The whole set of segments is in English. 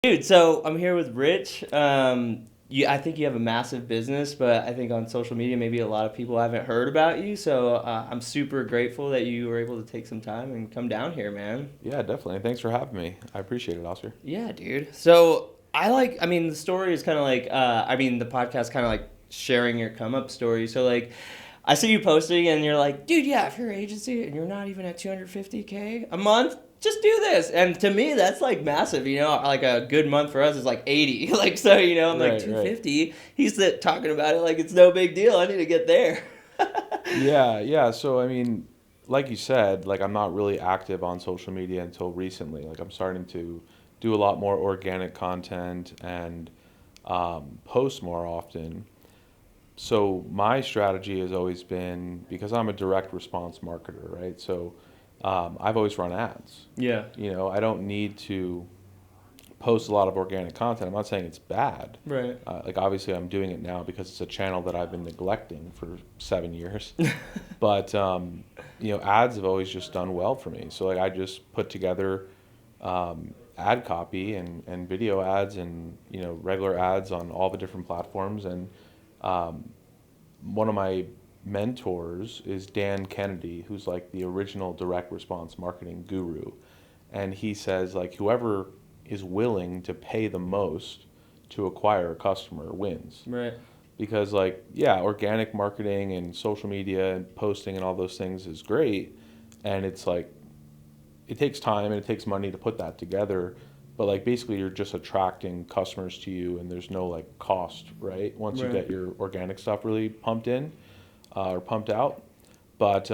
Dude, so I'm here with Rich. I think you have a massive business, but I think on social media, maybe a lot of people haven't heard about you. So I'm super grateful that you were able to take some time and come down here, man. Yeah, definitely. Thanks for having me. I appreciate it, Oscar. Yeah, dude. So I mean, the story is kind of like, the podcast kind of like sharing your come up story. So like, I see you posting and you're like, dude, yeah, if you're an agency and you're not even at 250K a month, just do this. And to me, that's like massive, like a good month for us is like 80. Like, so, I'm like Right. 250. Talking about it like it's no big deal. I need to get there. Yeah. So, I mean, like you said, like I'm not really active on social media until recently. Like I'm starting to do a lot more organic content and post more often. So my strategy has always been because I'm a direct response marketer, right? So I've always run ads. Yeah. I don't need to post a lot of organic content. I'm not saying it's bad. Right. Like obviously I'm doing it now because it's a channel that I've been neglecting for 7 years. But ads have always just done well for me. So like I just put together ad copy and video ads and regular ads on all the different platforms. And one of my mentors is Dan Kennedy, who's like the original direct response marketing guru. And he says like whoever is willing to pay the most to acquire a customer wins. Right. Because like yeah, organic marketing and social media and posting and all those things is great, and it's like it takes time and it takes money to put that together, but like basically you're just attracting customers to you and there's no like cost, right? Once you Right. get your organic stuff really pumped in or pumped out. But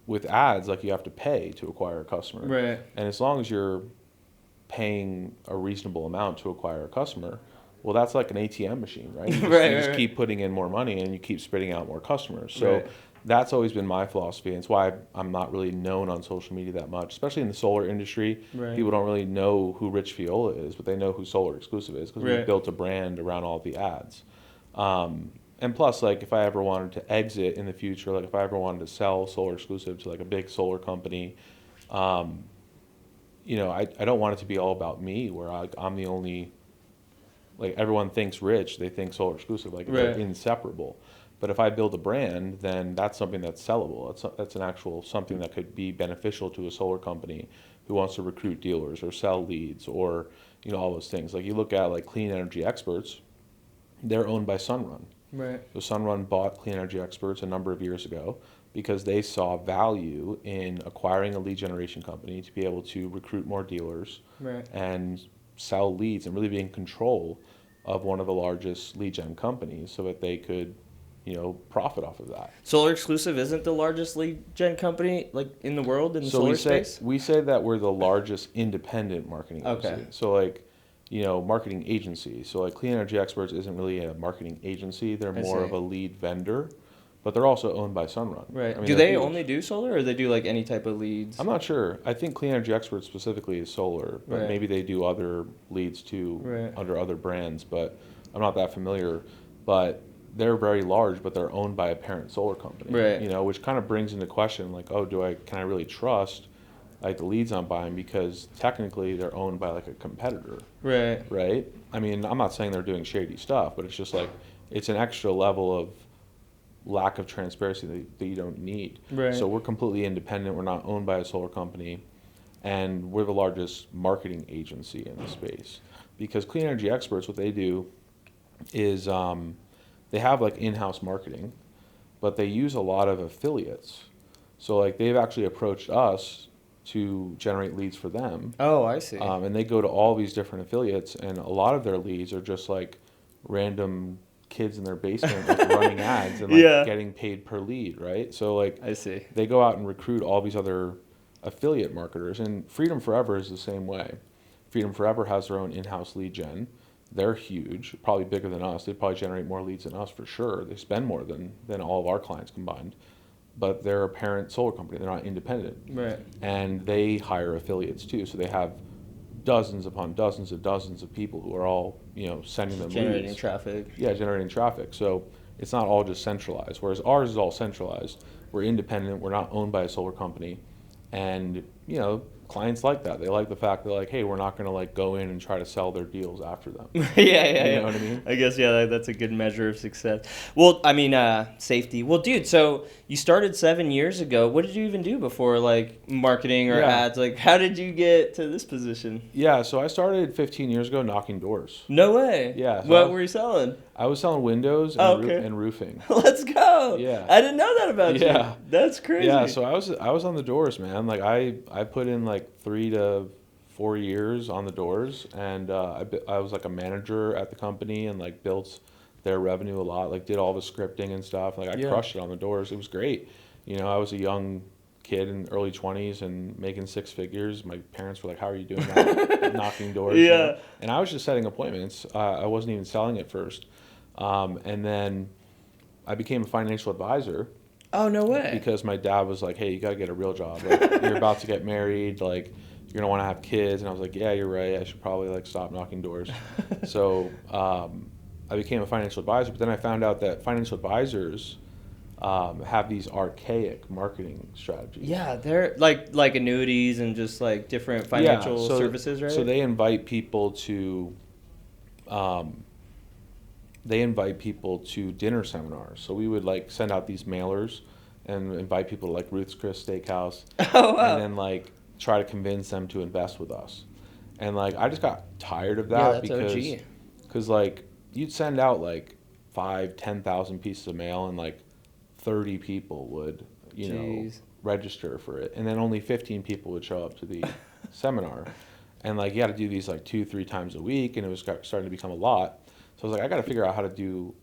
with ads, like you have to pay to acquire a customer. Right. And as long as you're paying a reasonable amount to acquire a customer, well, that's like an ATM machine, right? You just Right. keep putting in more money and you keep spitting out more customers. So Right. that's always been my philosophy. And it's why I'm not really known on social media that much, especially in the solar industry. Right. People don't really know who Rich Feola is, but they know who Solar Exclusive is because we've Right. built a brand around all the ads. And plus, like if I ever wanted to exit in the future, like if I ever wanted to sell Solar Exclusive to like a big solar company, I don't want it to be all about me where I'm the only, like everyone thinks Rich, they think Solar Exclusive, like they're Right. inseparable. But if I build a brand, then that's something that's sellable. That's an actual something that could be beneficial to a solar company who wants to recruit dealers or sell leads or all those things. Like you look at like Clean Energy Experts, they're owned by Sunrun. Right. So Sunrun bought Clean Energy Experts a number of years ago because they saw value in acquiring a lead generation company to be able to recruit more dealers Right. and sell leads and really be in control of one of the largest lead gen companies so that they could, profit off of that. Solar Exclusive isn't the largest lead gen company like in the world in the So solar we say space. we say that we're the largest independent marketing Okay. agency. So like, marketing agency. So like Clean Energy Experts isn't really a marketing agency. They're I more see. of a lead vendor, but they're also owned by Sunrun. Right. I mean, Do they're they huge. only do solar, or they do like any type of leads? I'm not sure. I think Clean Energy Experts specifically is solar, but Right. maybe they do other leads too Right. under other brands, but I'm not that familiar. But they're very large, but they're owned by a parent solar company. Right. Which kind of brings into question like, oh, can I really trust like the leads I'm buying because technically they're owned by like a competitor, Right. right? I mean, I'm not saying they're doing shady stuff, but it's just like it's an extra level of lack of transparency that you don't need. Right. So we're completely independent. We're not owned by a solar company, and we're the largest marketing agency in the space. Because Clean Energy Experts, what they do is they have like in-house marketing, but they use a lot of affiliates. So like they've actually approached us to generate leads for them, Oh, I see. and they go to all these different affiliates, and a lot of their leads are just like random kids in their basement like running ads and like Yeah. getting paid per lead, right? So like I see. they go out and recruit all these other affiliate marketers, and Freedom Forever is the same way. Freedom Forever has their own in-house lead gen. They're huge, probably bigger than us. They probably generate more leads than us for sure. They spend more than all of our clients combined. But they're a parent solar company. They're not independent. Right. And they hire affiliates too. So they have dozens upon dozens of people who are all, sending them Generating leads. traffic. Yeah, generating traffic. So it's not all just centralized. Whereas ours is all centralized. We're independent. We're not owned by a solar company. And, clients like that. They like the fact that like, hey, we're not going to like go in and try to sell their deals after them. Yeah. You know what I mean? I guess, yeah, that's a good measure of success. Well, I mean, safety. Well, dude, so you started 7 years ago. What did you even do before, like, marketing or Yeah. ads? Like, how did you get to this position? Yeah, so I started 15 years ago knocking doors. No way. Yeah, so What were you selling? I was selling windows and, Oh, okay. and roofing. Let's go. Yeah. I didn't know that about you. Yeah. That's crazy. Yeah, so I was on the doors, man. Like I put in like 3 to 4 years on the doors, and I was like a manager at the company and like built their revenue a lot. Like did all the scripting and stuff. Like I crushed it on the doors. It was great. You know, I was a young kid in early 20s and making 6 figures. My parents were like, "How are you doing that?" Knocking doors. Yeah. You know? And I was just setting appointments. I wasn't even selling at first. And then I became a financial advisor. Oh, no way. Because my dad was like, "Hey, you got to get a real job. Like, you're about to get married. Like, you're going to want to have kids." And I was like, "Yeah, you're right. I should probably like stop knocking doors." So I became a financial advisor. But then I found out that financial advisors have these archaic marketing strategies. Yeah, they're like annuities and just like different financial services, right? So they invite people to dinner seminars. So we would like send out these mailers and invite people to like Ruth's Chris Steakhouse. Oh, wow. And then like try to convince them to invest with us. And like I just got tired of Yeah, that that's OG. because like you'd send out like 5,000-10,000 pieces of mail and like 30 people would, you know, register for it, and then only 15 people would show up to the seminar. And like you had to do these like 2-3 times a week, and it was starting to become a lot. So I was like, I got to figure out how to do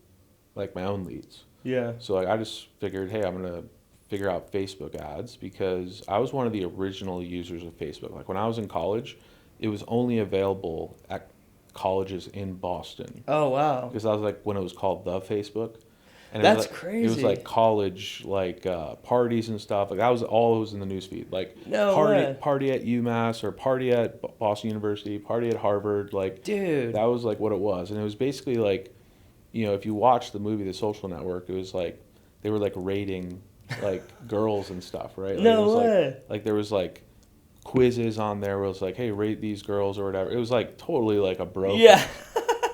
like my own leads. Yeah. So like I just figured, hey, I'm gonna figure out Facebook ads, because I was one of the original users of Facebook. Like when I was in college, it was only available at colleges in Boston. Oh, wow. Because I was like when it was called the Facebook. And That's it was like, crazy. It was like college, like parties and stuff. Like that was all it was in the newsfeed. Like No party, way. party at UMass, or party at Boston University, party at Harvard. Like, Dude. that was like what it was. And it was basically like, you know, if you watch the movie The Social Network, it was like they were like rating like girls and stuff, right? Like, No it was way. Like there was like quizzes on there where it was like, hey, rate these girls or whatever. It was like totally like a bro. Yeah.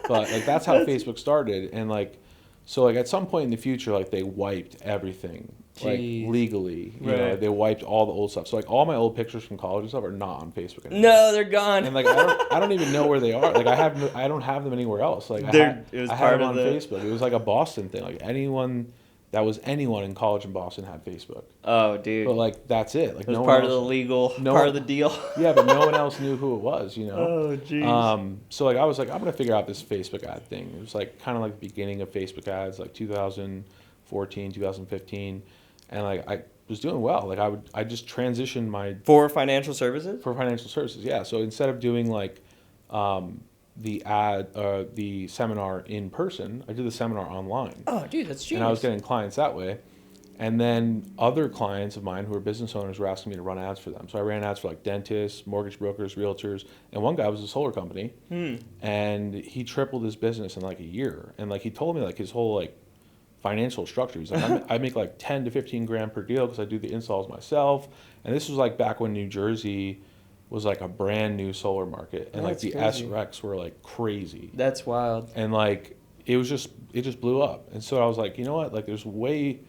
But like that's how Facebook started. And like, so like at some point in the future, like they wiped everything, like legally, you know, they wiped all the old stuff. So like all my old pictures from college and stuff are not on Facebook anymore. No, they're gone. And like I don't even know where they are. Like I don't have them anywhere else. Like I had them on Facebook. It was like a Boston thing. Like anyone in college in Boston had Facebook. Oh, dude. But like that's it. Like it was part of the legal part of the deal. Yeah, but no one else knew who it was, you know. Oh, jeez. So like I was like, I'm gonna figure out this Facebook ad thing. It was like kind of like the beginning of Facebook ads, like 2014, 2015, and like I was doing well. Like I just transitioned my for financial services. Yeah. So instead of doing like the seminar in person, I did the seminar online. Oh, dude, that's genius. And I was getting clients that way. And then other clients of mine who were business owners were asking me to run ads for them. So I ran ads for like dentists, mortgage brokers, realtors, and one guy was a solar company. And he tripled his business in like a year. And like he told me like his whole like financial structure. He's like, I make like 10 to 15 grand per deal because I do the installs myself. And this was like back when New Jersey was like a brand new solar market, and like the SRECs were like crazy. That's wild. And like it just blew up. And so I was like, you know what? Like there's way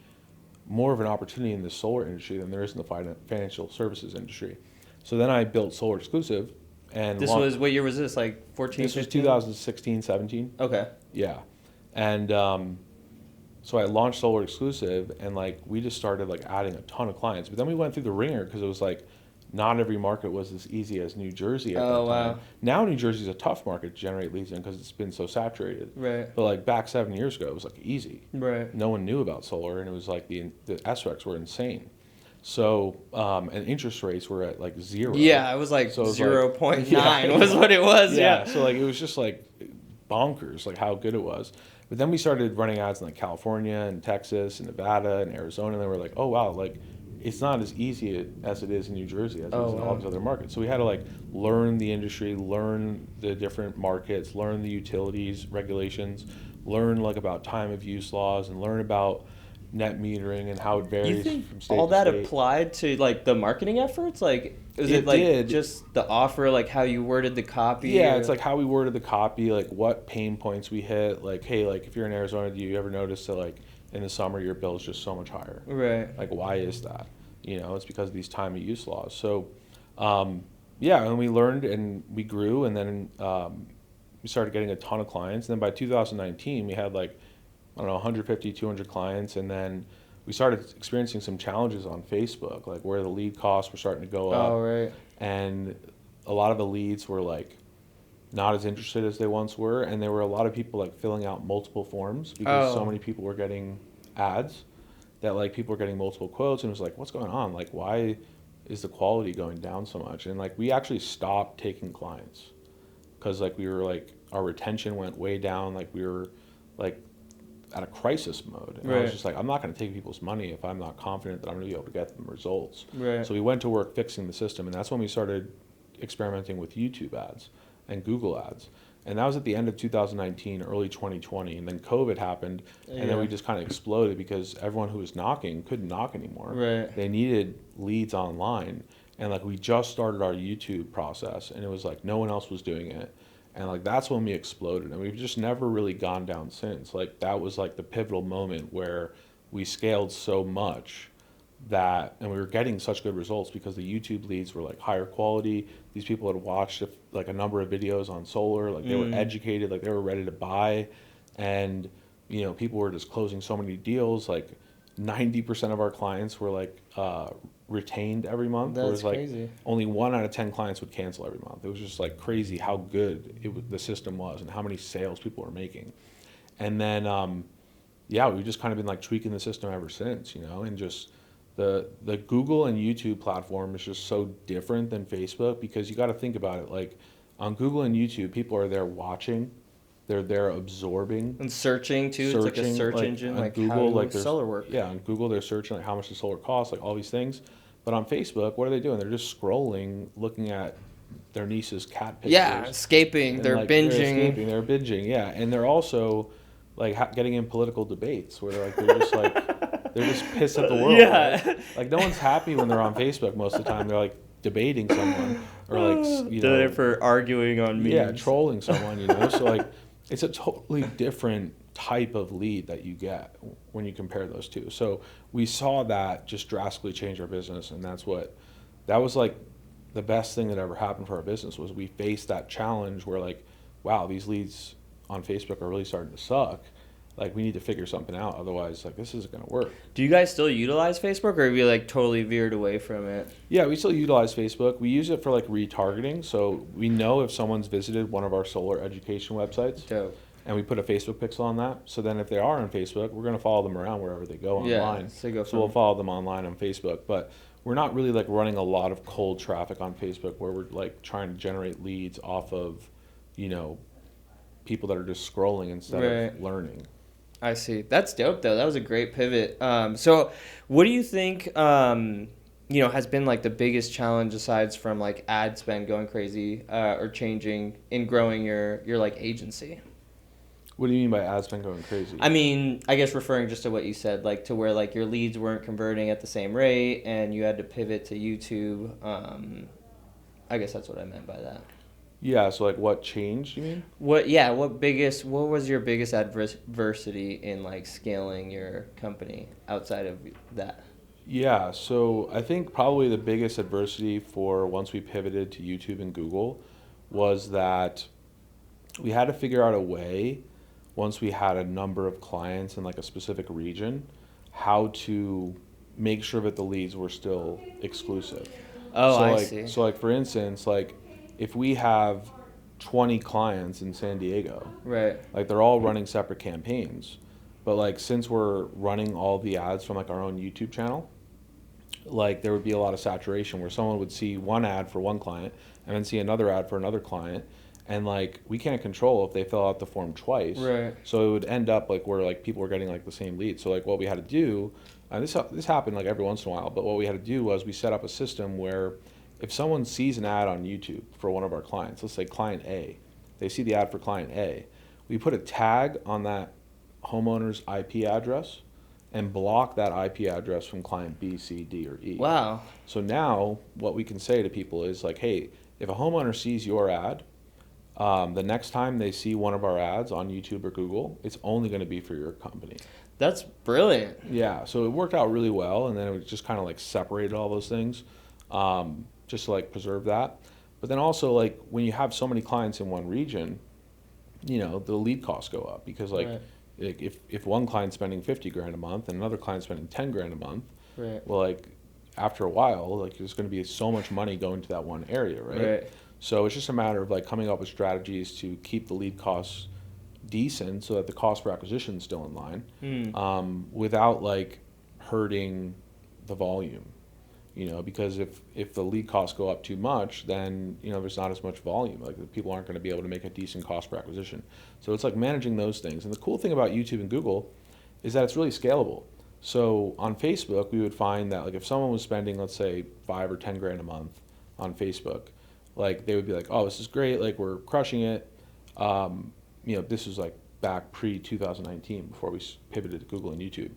more of an opportunity in the solar industry than there is in the financial services industry. So then I built Solar Exclusive, and this was, what year was this? Like 14, This 15? was 2016, 17. Okay. Yeah. And so I launched Solar Exclusive, and like we just started like adding a ton of clients. But then we went through the ringer because it was like not every market was as easy as New Jersey at that time. Wow. Now New Jersey's a tough market to generate leads in because it's been so saturated. Right. But like back 7 years ago, it was like easy. Right. No one knew about solar, and it was like the SRECs were insane. So and interest rates were at like 0. Yeah, it was like so 0.9 was what it was. Yeah. So like it was just like bonkers, like how good it was. But then we started running ads in like California and Texas and Nevada and Arizona, and they were like, oh wow, like it's not as easy as it is in New Jersey as it is in all these other markets. So we had to like learn the industry, learn the different markets, learn the utilities regulations, learn like about time of use laws, and learn about net metering and how it You varies think from state all to that state. applied to like the marketing efforts? Like, is It it like did. just the offer, like how you worded the copy? Yeah, or- it's like how we worded the copy, like what pain points we hit. Like, hey, like if you're in Arizona, do you ever notice that like in the summer your bill is just so much higher? Right. Like, why is that? You know, it's because of these time of use laws. So, yeah, and we learned and we grew, and then we started getting a ton of clients. And then by 2019, we had like, I don't know, 150, 200 clients. And then we started experiencing some challenges on Facebook, like where the lead costs were starting to go up. Oh, right. And a lot of the leads were like not as interested as they once were. And there were a lot of people like filling out multiple forms because so Oh. many people were getting ads that like people were getting multiple quotes. And it was like, what's going on? Like, why is the quality going down so much? And like we actually stopped taking clients because like we were like our retention went way down. Like we were like at a crisis mode, and I was Right. just like, I'm not going to take people's money if I'm not confident that I'm going to be able to get them results. Right. So we went to work fixing the system, and that's when we started experimenting with YouTube ads and Google ads. And that was at the end of 2019, early 2020, and then COVID happened, and then Yeah. we just kind of exploded because everyone who was knocking couldn't knock anymore. Right. They needed leads online, and like we just started our YouTube process, and it was like no one else was doing it. And like that's when we exploded, and we've just never really gone down since. Like that was like the pivotal moment where we scaled so much that, and we were getting such good results because the YouTube leads were like higher quality. These people had watched like a number of videos on solar, like they were educated, like they were ready to buy, and you know people were just closing so many deals. Like 90% of our clients were like retained every month. That's whereas like crazy. only 1 out of 10 clients would cancel every month. It was just like crazy how good the system was and how many sales people were making. And then yeah, we've just kind of been like tweaking the system ever since, you know, and just the Google and YouTube platform is just so different than Facebook because you got to think about it. Like on Google and YouTube, people are there watching, they're there absorbing. And searching too. It's like a search like, engine. on Like Google, how like does there's solar work? yeah, on Google they're searching like how much the solar costs, like all these things. But on Facebook, what are they doing? They're just scrolling, looking at their niece's cat pictures. Yeah, escaping. And They're like, binging. They're escaping. They're binging. Yeah, and they're also like getting in political debates where they're just like they're just pissed at the world. Yeah. Right? Like no one's happy when they're on Facebook most of the time. They're like debating someone or like you They're know there for arguing on memes. yeah, trolling someone. You know, so like it's a totally different type of lead that you get when you compare those two. So we saw that just drastically change our business, and that was like the best thing that ever happened for our business was we faced that challenge where like, wow, these leads on Facebook are really starting to suck. Like we need to figure something out, otherwise like this isn't going to work. Do you guys still utilize Facebook, or have you like totally veered away from it? Yeah, we still utilize Facebook. We use it for like retargeting, so we know if someone's visited one of our solar education websites. Dope. And we put a Facebook pixel on that. So then if they are on Facebook, we're going to follow them around wherever they go online. Yeah, so go So we'll follow them online on Facebook. But we're not really like running a lot of cold traffic on Facebook where we're like trying to generate leads off of, you know, people that are just scrolling instead of learning. I see. That's dope though. That was a great pivot. So what do you think, you know, has been like the biggest challenge aside from like ad spend going crazy or changing in growing your like agency? What do you mean by ad spend going crazy? I mean, I guess referring just to what you said, like to where like your leads weren't converting at the same rate and you had to pivot to YouTube. I guess that's what I meant by that. Yeah, so like what changed, you mean? What was your biggest adversity in like scaling your company outside of that? Yeah, so I think probably the biggest adversity for once we pivoted to YouTube and Google was that we had to figure out a way once we had a number of clients in like a specific region, how to make sure that the leads were still exclusive. Oh, so I like, see. So like for instance, like if we have 20 clients in San Diego, Right. like they're all running separate campaigns, but like since we're running all the ads from like our own YouTube channel, like there would be a lot of saturation where someone would see one ad for one client and then see another ad for another client. And like we can't control if they fill out the form twice, Right. so it would end up like where like people were getting like the same lead. So like what we had to do, and this happened like every once in a while, but what we had to do was we set up a system where if someone sees an ad on YouTube for one of our clients, let's say client A, they see the ad for client A, we put a tag on that homeowner's IP address, and block that IP address from client B, C, D, or E. Wow. So now what we can say to people is like, hey, if a homeowner sees your ad, the next time they see one of our ads on YouTube or Google, it's only going to be for your company. That's brilliant. Yeah, so it worked out really well, and then it just kind of like separated all those things, just to like preserve that. But then also like when you have so many clients in one region, the lead costs go up because like Right. if one client's spending 50 grand a month and another client's spending 10 grand a month, Right. well, like after a while, like there's going to be so much money going to that one area, right? Right. So it's just a matter of like coming up with strategies to keep the lead costs decent so that the cost per acquisition is still in line, without like hurting the volume. Because if the lead costs go up too much, then there's not as much volume. Like the people aren't going to be able to make a decent cost per acquisition. So it's like managing those things. And the cool thing about YouTube and Google is that it's really scalable. So on Facebook, we would find that like if someone was spending, let's say, 5 or 10 grand a month on Facebook, like they would be like, oh, this is great, like we're crushing it. This was like back pre 2019 before we pivoted to Google and YouTube,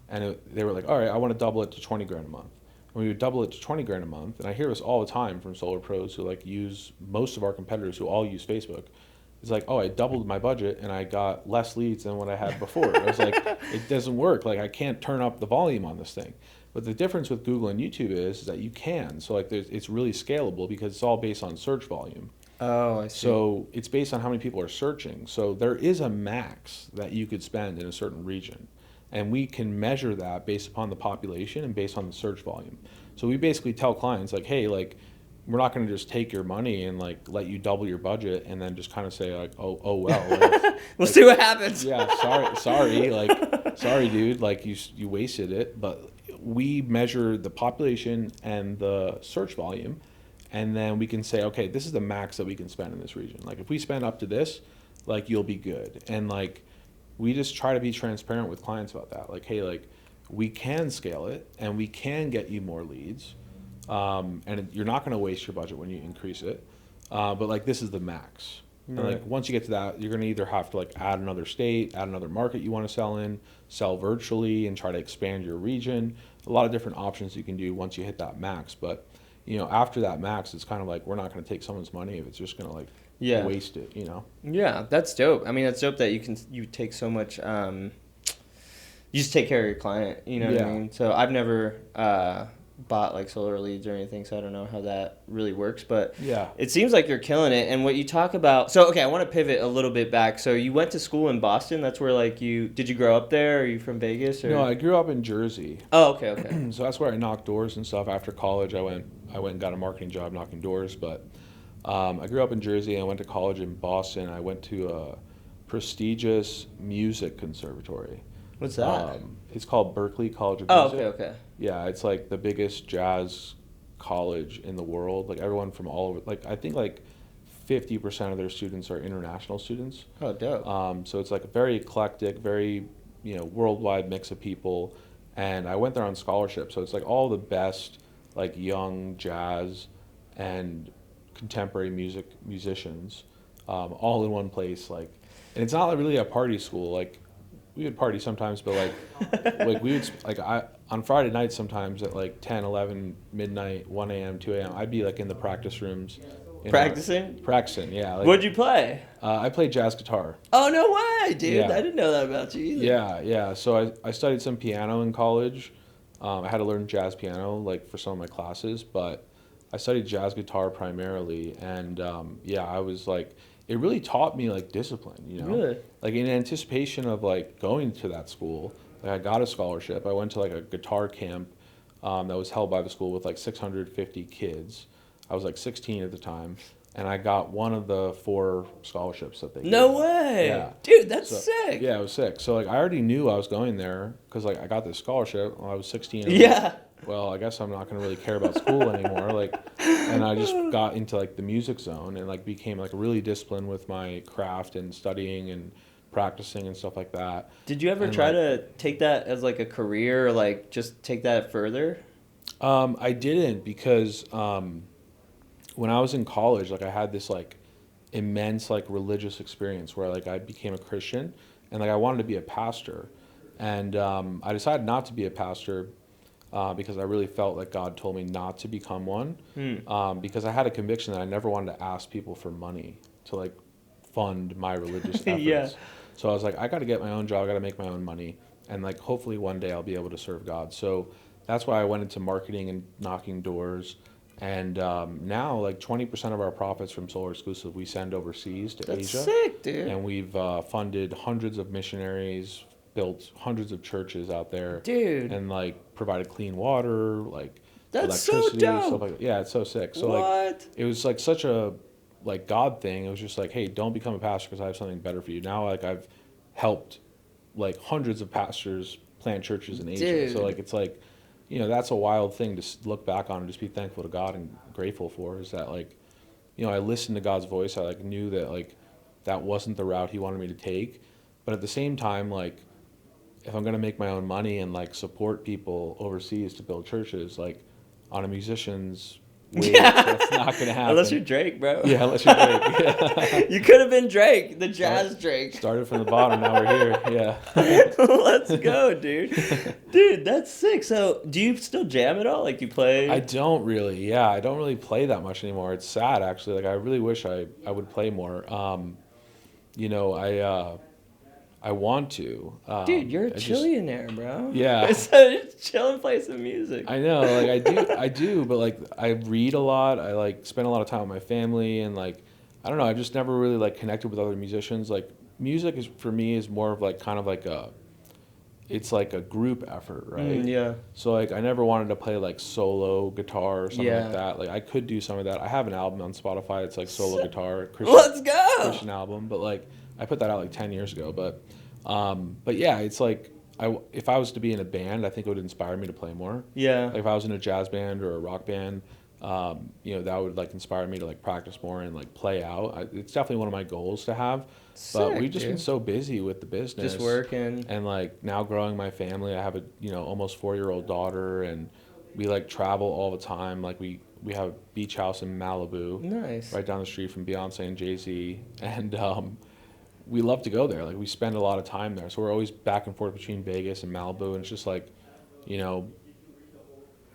and they were like, all right, I want to double it to 20 grand a month. And we would double it to 20 grand a month, and I hear this all the time from solar pros who like use most of our competitors who all use Facebook. It's like, oh, I doubled my budget and I got less leads than what I had before. I was like, it doesn't work. Like I can't turn up the volume on this thing. But the difference with Google and YouTube is that you can. So like it's really scalable because it's all based on search volume. Oh, I see. So it's based on how many people are searching. So there is a max that you could spend in a certain region. And we can measure that based upon the population and based on the search volume. So we basically tell clients like, hey, like we're not going to just take your money and like let you double your budget and then just kind of say like, oh well. Like, we'll see what happens. Yeah, sorry, dude. Like you wasted it. But we measure the population and the search volume, and then we can say, okay, this is the max that we can spend in this region. Like if we spend up to this, like you'll be good. And like we just try to be transparent with clients about that. Like, hey, like we can scale it and we can get you more leads. And you're not going to waste your budget when you increase it. But like this is the max. Right. And like once you get to that, you're going to either have to like add another state, add another market you want to sell in, sell virtually and try to expand your region. A lot of different options you can do once you hit that max. But after that max, it's kind of like we're not going to take someone's money if it's just going to like waste it. Yeah, that's dope. I mean, that's dope that you take so much. You just take care of your client. You know what I mean? So I've never bought like solar leads or anything, so I don't know how that really works, but it seems like you're killing it. And what you talk about, so okay, I want to pivot a little bit back. So you went to school in Boston. That's where like did you grow up there? Are you from Vegas? Or? No, I grew up in Jersey. Oh, okay. So that's where I knocked doors and stuff. After college, I went and got a marketing job knocking doors. But I grew up in Jersey and I went to college in Boston. I went to a prestigious music conservatory. What's that? It's called Berklee College of Music. Oh, okay. Yeah, it's like the biggest jazz college in the world. Like everyone from all over. Like I think like 50% of their students are international students. Oh, dope. So it's like a very eclectic, very worldwide mix of people. And I went there on scholarship. So it's like all the best like young jazz and contemporary musicians, all in one place. Like, and it's not really a party school. Like we would party sometimes, but like we would on Friday nights sometimes at like 10, 11, midnight, 1 a.m., 2 a.m. I'd be like in the practice rooms. Practicing, yeah. Like, What'd you play? I played jazz guitar. Oh, no way, dude. Yeah. I didn't know that about you either. Yeah. So I studied some piano in college. I had to learn jazz piano like for some of my classes, but I studied jazz guitar primarily. And I was like, it really taught me like discipline, Really? Like in anticipation of like going to that school, like I got a scholarship. I went to like a guitar camp that was held by the school with like 650 kids. I was like 16 at the time, and I got one of the 4 scholarships that they gave. No way. Yeah. Dude, that's sick. Yeah, it was sick. So like I already knew I was going there because like I got this scholarship when I was 16. Yeah. Well, I guess I'm not going to really care about school anymore. Like, and I just got into like the music zone and like became like really disciplined with my craft and studying and practicing and stuff like that. Did you ever try to take that as like a career or like just take that further? I didn't because when I was in college, like I had this like immense like religious experience where like I became a Christian and like I wanted to be a pastor. And I decided not to be a pastor because I really felt like God told me not to become one. Because I had a conviction that I never wanted to ask people for money to like fund my religious efforts. Yeah. So I was like, I got to get my own job, I got to make my own money, and like hopefully one day I'll be able to serve God. So that's why I went into marketing and knocking doors. And now, like 20% of our profits from Solar Exclusive, we send overseas to That's Asia. sick, dude. And we've funded hundreds of missionaries, built hundreds of churches out there, Dude. and like provided clean water, like That's so electricity, stuff dope. like that. Yeah, it's so sick. So What? like, it was like such a like God thing. It was just like, hey, don't become a pastor because I have something better for you. Now, like I've helped like hundreds of pastors plant churches in Asia. Dude. So like it's like, you know, that's a wild thing to look back on and just be thankful to God and grateful for. Is that like, you know, I listened to God's voice. I like knew that like that wasn't the route He wanted me to take, but at the same time, like if I'm gonna make my own money and like support people overseas to build churches, like on a musician's wage, that's not gonna happen. Unless you're Drake, bro. Yeah, unless you're Drake. Yeah. You could have been Drake, the jazz Drake. Started from the bottom, now we're here. Yeah. Let's go, dude. Dude, that's sick. So, do you still jam at all? Like, you play? I don't really. Yeah, I don't really play that much anymore. It's sad actually. Like I really wish I would play more. You know, I want to. Dude, you're a I just- chillionaire, bro. Yeah. It's a chilling place of music. I know, like I do, but like I read a lot. I like spend a lot of time with my family, and like I don't know. I've just never really like connected with other musicians. Like music is for me is more of like kind of like it's like a group effort, right? Yeah. So like I never wanted to play like solo guitar or something Yeah. like that. Like I could do some of that. I have an album on Spotify. It's like solo guitar, Let's go. Christian album, but like I put that out like 10 years ago. But yeah, it's like if I was to be in a band, I think it would inspire me to play more. Yeah. Like if I was in a jazz band or a rock band, you know, that would like inspire me to like practice more and like play out. It's definitely one of my goals to have. But Sick, we've just been dude. so busy with the business. Just working. And like now growing my family, I have a, you know, almost 4-year-old daughter, and we like travel all the time. Like we have a beach house in Malibu, Nice. right down the street from Beyonce and Jay-Z, and we love to go there. Like we spend a lot of time there, so we're always back and forth between Vegas and Malibu, and it's just like, you know,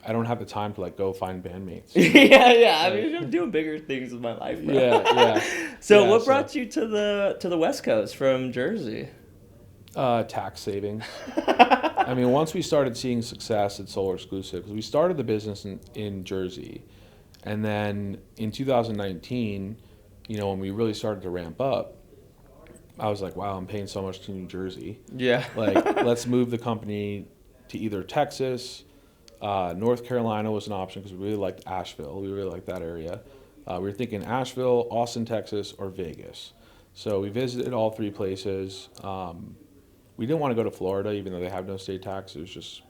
I don't have the time to like go find bandmates. Yeah. I mean, I'm doing bigger things with my life, bro. Yeah. So, Yeah, what brought you to the West Coast from Jersey? Tax savings. I mean, once we started seeing success at Solar Exclusive, because we started the business in Jersey, and then in 2019, you know, when we really started to ramp up, I was like, wow, I'm paying so much to New Jersey. Yeah. Like, let's move the company to either Texas, North Carolina was an option because we really liked Asheville. We really liked that area. We were thinking Asheville, Austin, Texas, or Vegas. So we visited all three places. We didn't want to go to Florida, even though they have no state tax. It was just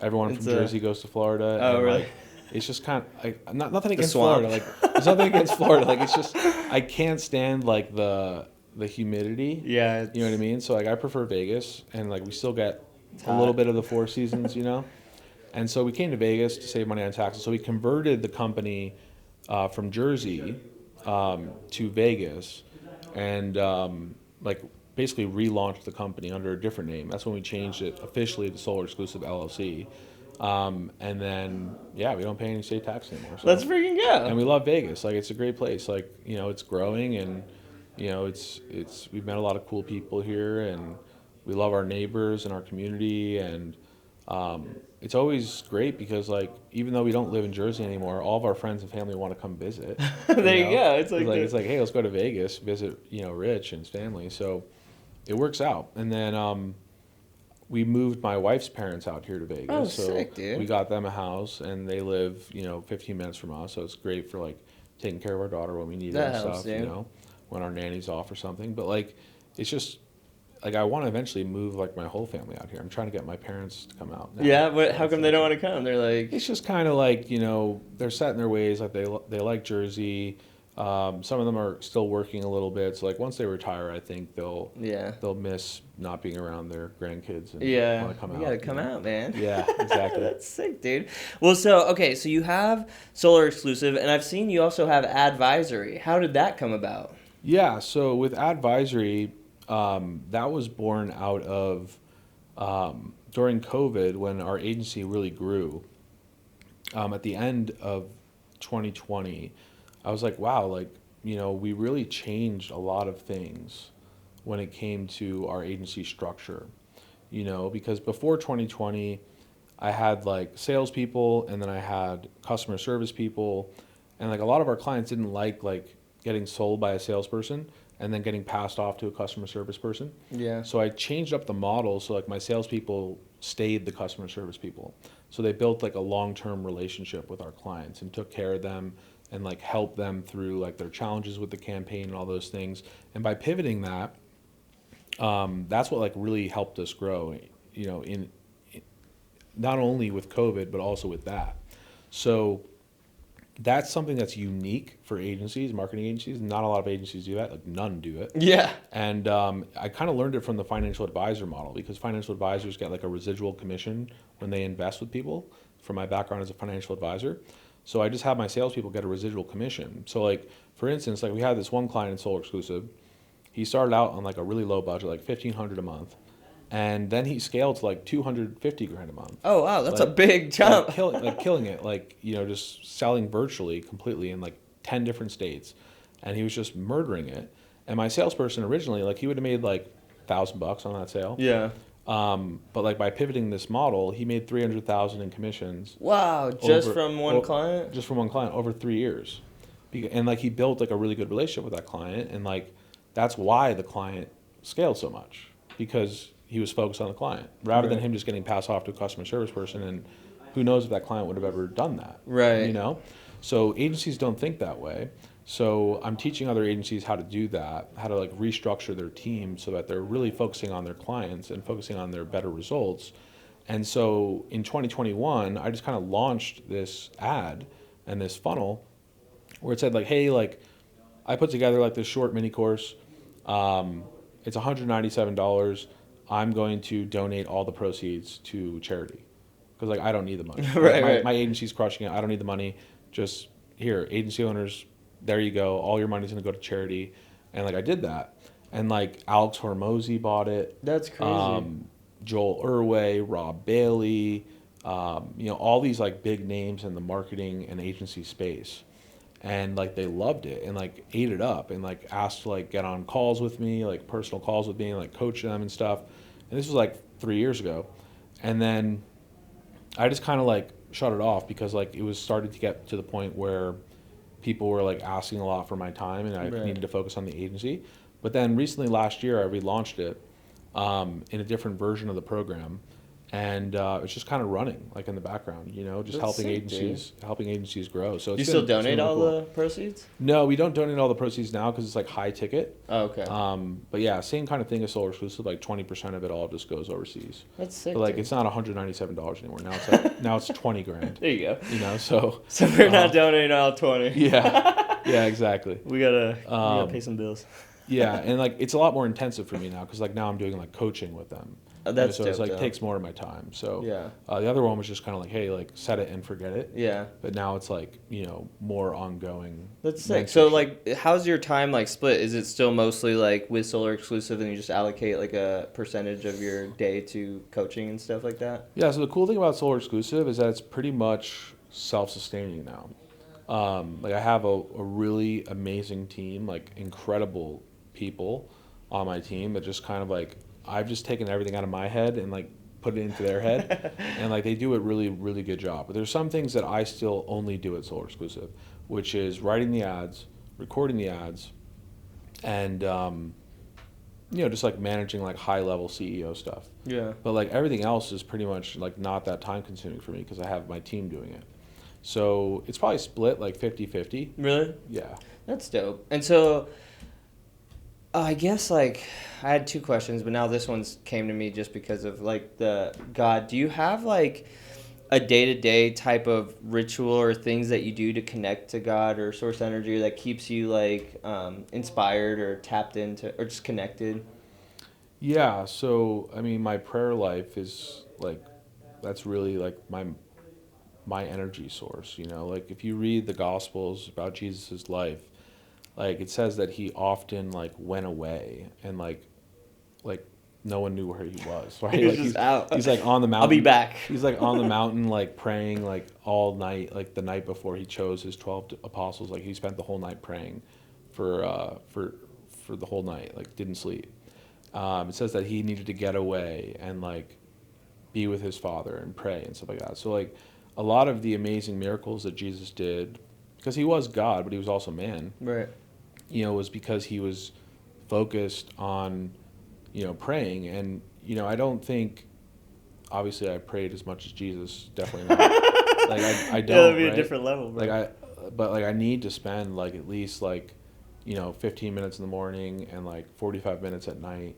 everyone from Jersey goes to Florida. Oh, and really? Like, it's just kind of like nothing against swamp. Florida. Like there's nothing against Florida. Like it's just I can't stand like the humidity. Yeah. You know what I mean? So like I prefer Vegas, and like we still get a hot. little bit of the Four Seasons, you know. And so we came to Vegas to save money on taxes. So we converted the company from Jersey to Vegas, and like basically relaunched the company under a different name. That's when we changed it officially to Solar Exclusive LLC. And then yeah, we don't pay any state tax anymore. So. Let's freaking go. And we love Vegas. Like it's a great place. Like, you know, it's growing, and you know, it's we've met a lot of cool people here, and we love our neighbors and our community, and it's always great because like even though we don't live in Jersey anymore, all of our friends and family want to come visit. There you go. It's like Hey, let's go to Vegas, visit, you know, Rich and his family. So it works out. And then we moved my wife's parents out here to Vegas. Oh, so sick, dude. we got them a house, and they live, you know, 15 minutes from us. So it's great for like taking care of our daughter when we need it That and helps, stuff, dude. you know, when our nanny's off or something. But like, it's just like I want to eventually move like my whole family out here. I'm trying to get my parents to come out. Now. Yeah, but how come they don't want to come? They're like, It's just kind of like, you know, they're set in their ways. Like they like Jersey. Some of them are still working a little bit. So like once they retire, I think they'll miss not being around their grandkids and want to come out. You gotta come out, man. Yeah, exactly. That's sick, dude. Well, so you have Solar Exclusive, and I've seen you also have Advisory. How did that come about? Yeah, so with Advisory, that was born out of During COVID, when our agency really grew, at the end of 2020, I was like, wow, like, we really changed a lot of things when it came to our agency structure, because before 2020, I had like salespeople and then I had customer service people, and like a lot of our clients didn't like getting sold by a salesperson and then getting passed off to a customer service person. Yeah. So I changed up the model so like my salespeople stayed the customer service people. So they built like a long-term relationship with our clients and took care of them and like helped them through like their challenges with the campaign and all those things. And by pivoting that, that's what like really helped us grow, in not only with COVID but also with that. So that's something that's unique for agencies, marketing agencies. Not a lot of agencies do that, like none do it. Yeah. And I kind of learned it from the financial advisor model, because financial advisors get like a residual commission when they invest with people, from my background as a financial advisor. So I just have my salespeople get a residual commission. So like, for instance, like we had this one client in Solar Exclusive. He started out on like a really low budget, like 1,500 a month. And then he scaled to like 250 grand a month. Oh wow, that's a Like, big jump. killing it, like, just selling virtually completely in like 10 different states. And he was just murdering it. And my salesperson originally, like, he would have made like $1,000 on that sale. Yeah. But like by pivoting this model, he made 300,000 in commissions. Wow, just from one client? Just from one client over 3 years. And like he built like a really good relationship with that client, and like that's why the client scaled so much, because he was focused on the client rather than Right. him just getting passed off to a customer service person. And who knows if that client would have ever done that. Right. So agencies don't think that way. So I'm teaching other agencies how to do that, how to like restructure their team so that they're really focusing on their clients and focusing on their better results. And so in 2021, I just kind of launched this ad and this funnel where it said like, hey, like I put together like this short mini course. It's $197. I'm going to donate all the proceeds to charity, because like I don't need the money. Right. My agency's crushing it. I don't need the money. Just here, agency owners, there you go. All your money's gonna go to charity. And like I did that, and like Alex Hormozy bought it. That's crazy. Joel Irway, Rob Bailey, all these like big names in the marketing and agency space. And like they loved it and like ate it up and like asked to like get on calls with me, like personal calls with me, and like coach them and stuff. And this was like 3 years ago. And then I just kind of like shut it off, because like it was starting to get to the point where people were like asking a lot for my time, and I Right. needed to focus on the agency. But then recently last year I relaunched it in a different version of the program, and it's just kind of running like in the background, just That's helping sick, dude. agencies grow. So Do you it's still been donate really all cool. the proceeds? No, we don't donate all the proceeds now because it's like high ticket. Oh, okay. But yeah, same kind of thing as Solar Exclusive. Like 20% of it all just goes overseas. That's sick. But like dude. it's not $197 anymore. Now it's like now it's 20 grand. There you go. So So we're not donating all 20. yeah, exactly. We gotta pay some bills. Yeah, and like it's a lot more intensive for me now, because like now I'm doing like coaching with them. That's so it's dope, like though. takes more of my time. So Yeah. the other one was just kind of like, hey, like set it and forget it. Yeah. But now it's like more ongoing. That's sick. So mentorship. like, how's your time like split? Is it still mostly like with Solar Exclusive, and you just allocate like a percentage of your day to coaching and stuff like that? Yeah, so the cool thing about Solar Exclusive is that it's pretty much self-sustaining now. Like I have a really amazing team, like incredible people on my team that just kind of like, I've just taken everything out of my head and like put it into their head, and like they do a really, really good job. But there's some things that I still only do at Solar Exclusive, which is writing the ads, recording the ads, and just like managing like high level CEO stuff. Yeah. But like everything else is pretty much like not that time consuming for me, because I have my team doing it. So it's probably split like 50-50. Really? Yeah. That's dope. And so, I guess like I had two questions, but now this one's came to me just because of like the God. Do you have like a day-to-day type of ritual or things that you do to connect to God or source energy that keeps you like inspired or tapped into or just connected? Yeah. So, I mean, my prayer life is like, that's really like my energy source, like if you read the Gospels about Jesus's life, like it says that he often like went away and like no one knew where he was. Right? He was Like just out. He's like on the mountain. I'll be back. He's like on the mountain, like praying like all night, like the night before he chose his 12 apostles. Like he spent the whole night praying for the whole night. Like didn't sleep. It says that he needed to get away and like be with his Father and pray and stuff like that. So like a lot of the amazing miracles that Jesus did, because he was God, but he was also man. Right. Was because he was focused on, praying. And, I don't think, obviously I prayed as much as Jesus, definitely not. Like I don't, that'd be right? a different level, bro. But I need to spend like at least like, 15 minutes in the morning and like 45 minutes at night,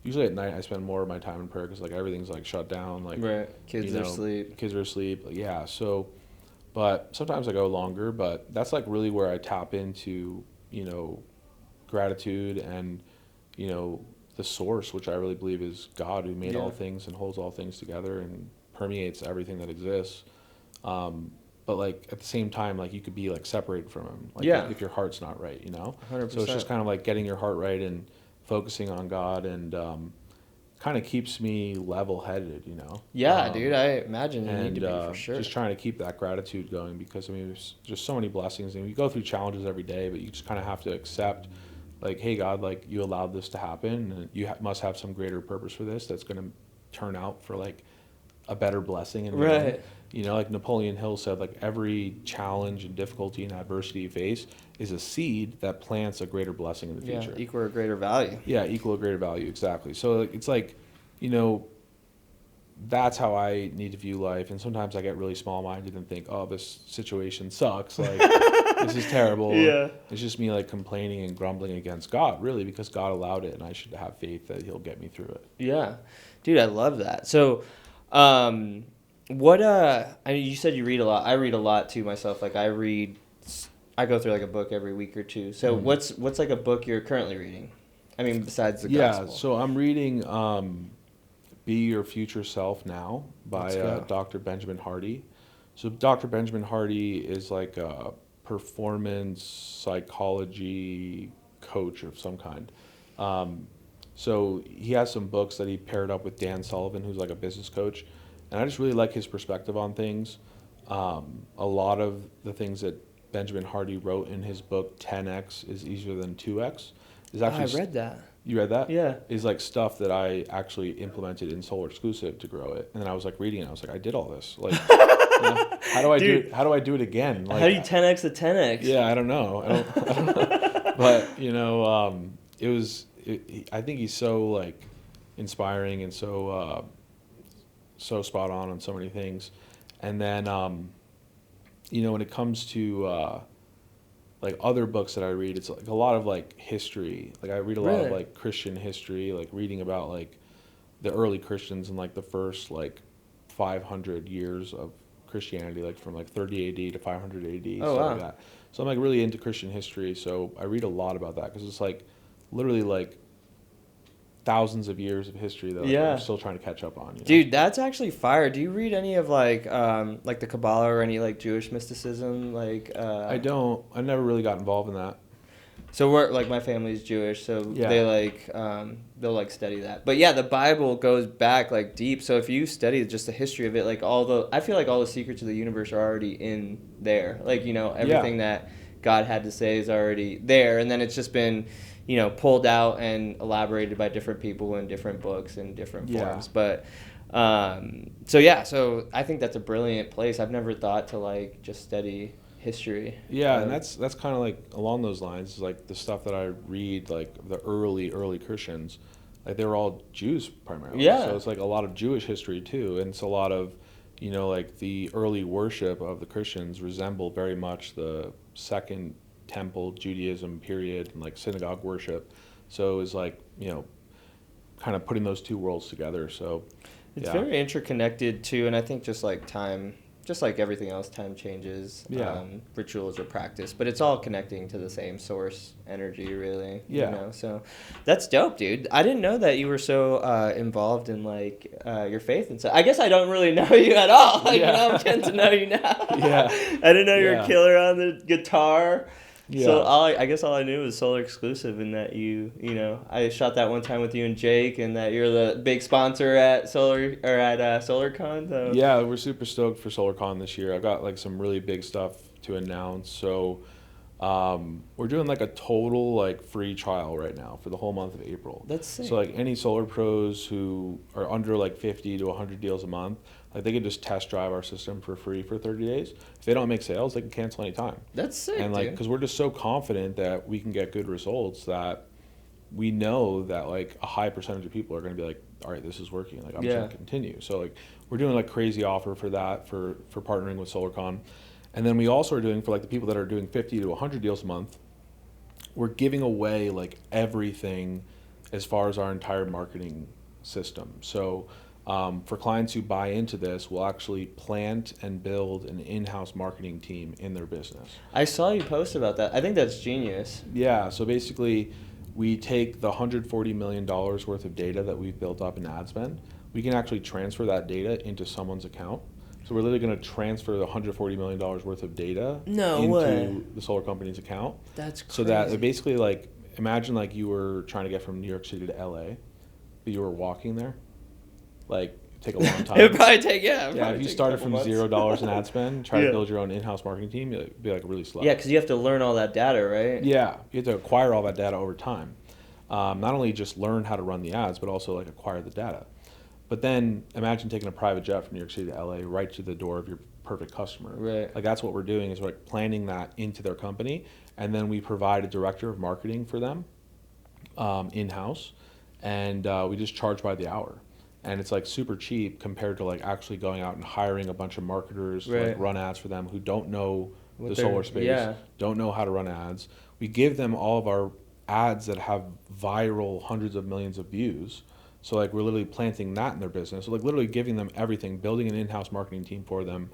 Usually at night I spend more of my time in prayer because like everything's like shut down. Like, right. Kids are asleep. Kids are asleep. Yeah. So, but sometimes I go longer, but that's like really where I tap into, gratitude and, the source, which I really believe is God, who made all things and holds all things together and permeates everything that exists. But like at the same time, like you could be like separated from him, like if your heart's not right, 100%. So it's just kind of like getting your heart right and focusing on God, and kind of keeps me level-headed, Yeah, dude, I imagine you need to be for sure. Just trying to keep that gratitude going, because I mean there's just so many blessings, and you go through challenges every day, but you just kind of have to accept, like, hey God, like you allowed this to happen, and you must have some greater purpose for this that's going to turn out for like a better blessing in the end. Like Napoleon Hill said, like every challenge and difficulty and adversity you face is a seed that plants a greater blessing in the future. Yeah, equal or greater value. Yeah, equal or greater value, exactly. So it's like, that's how I need to view life. And sometimes I get really small-minded and think, oh, this situation sucks. Like, this is terrible. Yeah. It's just me like complaining and grumbling against God, really, because God allowed it, and I should have faith that he'll get me through it. Yeah. Dude, I love that. So, you said you read a lot. I read a lot too myself. Like I go through like a book every week or two. So what's like a book you're currently reading? I mean, besides the gospel. Yeah, so I'm reading Be Your Future Self Now by Dr. Benjamin Hardy. So Dr. Benjamin Hardy is like a performance psychology coach of some kind. So he has some books that he paired up with Dan Sullivan, who's like a business coach. And I just really like his perspective on things. A lot of the things that Benjamin Hardy wrote in his book 10X is easier than 2X. I read that. You read that? Yeah. Is like stuff that I actually implemented in Solar Exclusive to grow it. And then I was like reading it. I was like, I did all this. Like, how do I do it again? Like, how do you 10X the 10X? Yeah, I don't know. I don't know. But I think he's so like inspiring and so spot on so many things. And then when it comes to like other books that I read, it's like a lot of like history. Like I read a lot of like Christian history, like reading about like the early Christians and like the first like 500 years of Christianity, like from like 30 AD to 500 AD, stuff like that. So I'm like really into Christian history, so I read a lot about that because it's like literally like thousands of years of history that I'm still trying to catch up on. Dude, that's actually fire. Do you read any of like the Kabbalah or any like Jewish mysticism? Like I don't. I never really got involved in that. So we're like my family's Jewish, so they like they'll like study that. But yeah, the Bible goes back like deep. So if you study just the history of it, like I feel like all the secrets of the universe are already in there. Like everything that God had to say is already there, and then it's just been pulled out and elaborated by different people in different books and different forms. But so I think that's a brilliant place. I've never thought to like just study history. Yeah, and that's kind of like along those lines, like the stuff that I read, like the early Christians, like they were all Jews primarily. Yeah. So it's like a lot of Jewish history too, and it's a lot of, like the early worship of the Christians resembled very much the Second Temple Judaism period and like synagogue worship. So it was like, kind of putting those two worlds together. So it's very interconnected too, and I think just like time, just like everything else, time changes. Rituals are practiced, but it's all connecting to the same source energy, really. So that's dope, dude. I didn't know that you were so involved in like your faith and stuff. I guess I don't really know you at all. Like, I'm getting to know you now. I didn't know you were a killer on the guitar. So Yeah. I guess all I knew was Solar Exclusive, and that I shot that one time with you and Jake, and that you're the big sponsor at SolarCon. So Yeah, we're super stoked for SolarCon this year. I've got like some really big stuff to announce. So we're doing like a total like free trial right now for the whole month of April. that's sick. So like any solar pros who are under like 50 to 100 deals a month, like they can just test drive our system for free for 30 days. If they don't make sales, they can cancel anytime. That's sick, And like, dude. because we're just so confident that we can get good results that we know that like a high percentage of people are going to be like, all right, this is working. Like I'm just Yeah. going to continue. So like we're doing like crazy offer for that for partnering with SolarCon. And then we also are doing for like the people that are doing 50 to 100 deals a month, we're giving away like everything as far as our entire marketing system. So for clients who buy into this, we'll actually plant and build an in-house marketing team in their business. I saw you post about that. I think that's genius. Yeah, so basically we take the $140 million worth of data that we've built up in ad spend. We can actually transfer that data into someone's account. So we're literally going to transfer the $140 million worth of data No into way. the solar company's account. That's crazy. So that it basically like, imagine like you were trying to get from New York City to LA, but you were walking there. Like, take a long time. It'd probably take If you started from months. $0 in ad spend, try Yeah. to build your own in-house marketing team, it'd be like really slow. Yeah, because you have to learn all that data, right? Yeah, you have to acquire all that data over time. Not only just learn how to run the ads, but also like acquire the data. But then imagine taking a private jet from New York City to LA right to the door of your perfect customer. Right. Like that's what we're doing is we're like planning that into their company, and then we provide a director of marketing for them in-house, and we just charge by the hour. And it's like super cheap compared to like actually going out and hiring a bunch of marketers to like Right. run ads for them who don't know What the they're- solar space, yeah. don't know how to run ads. We give them all of our ads that have viral hundreds of millions of views. So like we're literally planting that in their business. So like literally giving them everything, building an in-house marketing team for them,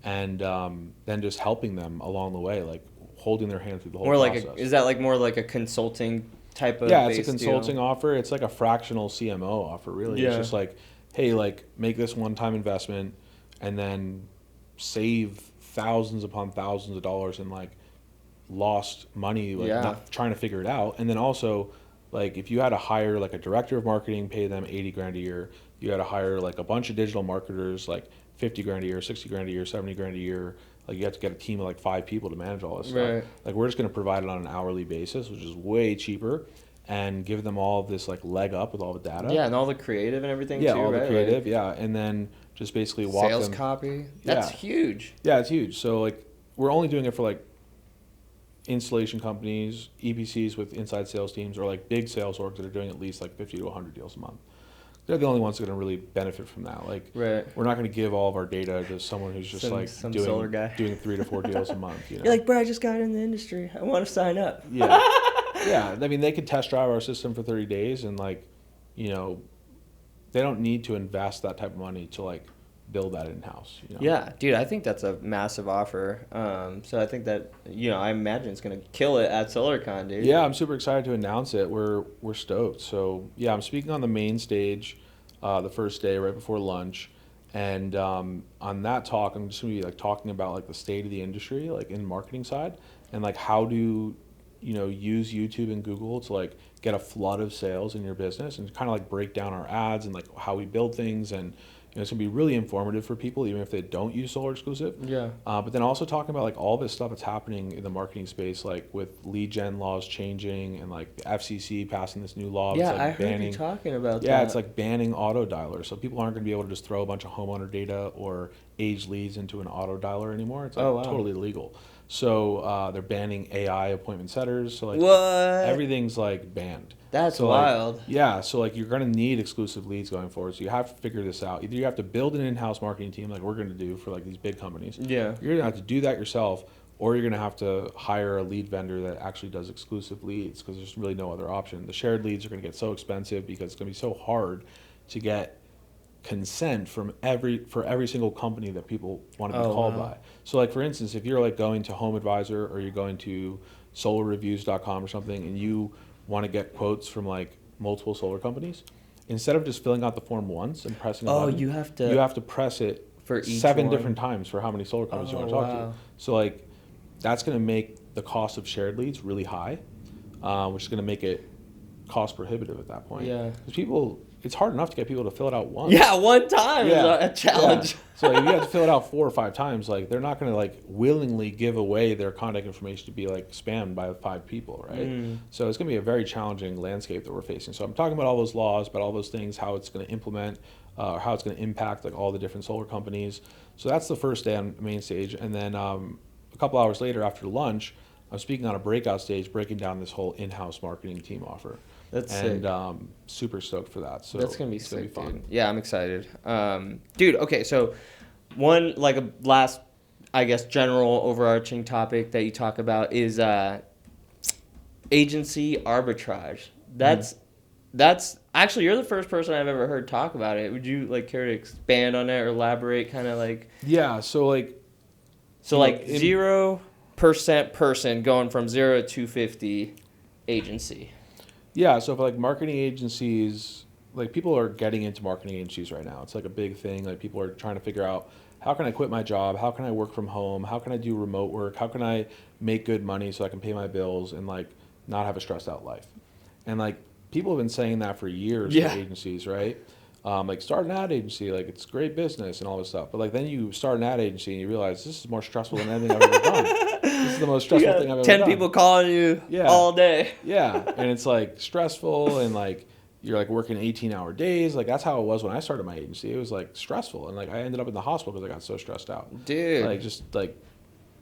and then just helping them along the way, like holding their hand through the whole More like process. is that like more like a consulting type of Yeah, it's a based consulting deal? offer. It's like a fractional CMO offer, really. Yeah. It's just like, hey, like make this one-time investment and then save thousands upon thousands of dollars in like lost money, like Yeah. not trying to figure it out. And then also, like if you had to hire like a director of marketing, pay them 80 grand a year. You had to hire like a bunch of digital marketers, like 50 grand a year, 60 grand a year, 70 grand a year. Like you have to get a team of like 5 people to manage all this Right. stuff. Like we're just going to provide it on an hourly basis, which is way cheaper, and give them all this like leg up with all the data. Yeah, and all the creative and everything Yeah, too, all right? the creative, yeah, and then just basically Like, walk sales them. copy. That's Yeah. huge. Yeah, it's huge. So like we're only doing it for like installation companies, EPCs with inside sales teams, or like big sales orgs that are doing at least like 50 to 100 deals a month. They're the only ones that are going to really benefit from that. Like Right. we're not going to give all of our data to someone who's just Some solar guy. doing 3 to 4 deals a month. You know? You're like, bro, I just got in the industry. I want to sign up. Yeah. Yeah. I mean, they could test drive our system for 30 days and like, you know, they don't need to invest that type of money to like build that in-house. You know? Yeah, dude, I think that's a massive offer. So I think that, I imagine it's going to kill it at SolarCon, dude. Yeah, I'm super excited to announce it. We're stoked. So yeah, I'm speaking on the main stage the first day right before lunch. And on that talk, I'm just going to be like talking about like the state of the industry, like in marketing side, and like how to use YouTube and Google to like get a flood of sales in your business, and kind of like break down our ads and like how we build things. And it's gonna be really informative for people even if they don't use Solar Exclusive. Yeah. But then also talking about like all this stuff that's happening in the marketing space, like with lead gen laws changing and like the FCC passing this new law. Yeah, like I heard you banning, talking about that. yeah, it's like banning auto dialers. So people aren't going to be able to just throw a bunch of homeowner data or age leads into an auto dialer anymore. It's like Oh, wow. totally illegal. So they're banning AI appointment setters. So like What? everything's like banned. That's So, like, wild. yeah, so like you're going to need exclusive leads going forward. So you have to figure this out. Either you have to build an in-house marketing team like we're going to do for like these big companies. Yeah. You're going to have to do that yourself, or you're going to have to hire a lead vendor that actually does exclusive leads, because there's really no other option. The shared leads are going to get so expensive because it's going to be so hard to get consent for every single company that people want to be called wow. by. So like for instance, if you're like going to Home Advisor or you're going to solarreviews.com or something, and you want to get quotes from like multiple solar companies, instead of just filling out the form once and pressing a button, you have to press it for each 7 one? different times for how many solar companies you want to talk wow. to. So like that's going to make the cost of shared leads really high, which is going to make it cost prohibitive at that point. Yeah. Because people, it's hard enough to get people to fill it out once. Yeah, one time is a challenge. Yeah. So like, you have to fill it out 4 or 5 times. Like they're not going to like willingly give away their contact information to be like spammed by 5 people, right? So it's going to be a very challenging landscape that we're facing. So I'm talking about all those laws, about all those things, how it's going to implement, or how it's going to impact like all the different solar companies. So that's the first day on main stage, and then a couple hours later after lunch, I'm speaking on a breakout stage, breaking down this whole in-house marketing team offer. That's and sick. Super stoked for that. So That's gonna be it's sick, gonna be dude. fun. Yeah, I'm excited. Dude, okay, so one like a last, I guess, general overarching topic that you talk about is agency arbitrage. That's actually, you're the first person I've ever heard talk about it. Would you like care to expand on that or elaborate? Kind of like Yeah. So like 0% person going from 0 to 250 agency. Yeah, so for like marketing agencies, like people are getting into marketing agencies right now. It's like a big thing. Like people are trying to figure out, how can I quit my job? How can I work from home? How can I do remote work? How can I make good money so I can pay my bills and like not have a stressed out life? And like people have been saying that for years for agencies, right? Like start an ad agency, like it's great business and all this stuff. But like then you start an ad agency and you realize this is more stressful than anything I've ever done. This is the most stressful thing I've ever 10 done. people calling you all day. Yeah, and it's like stressful and like you're like working 18-hour days. Like that's how it was when I started my agency. It was like stressful and like I ended up in the hospital because I got so stressed out. Dude. Like just like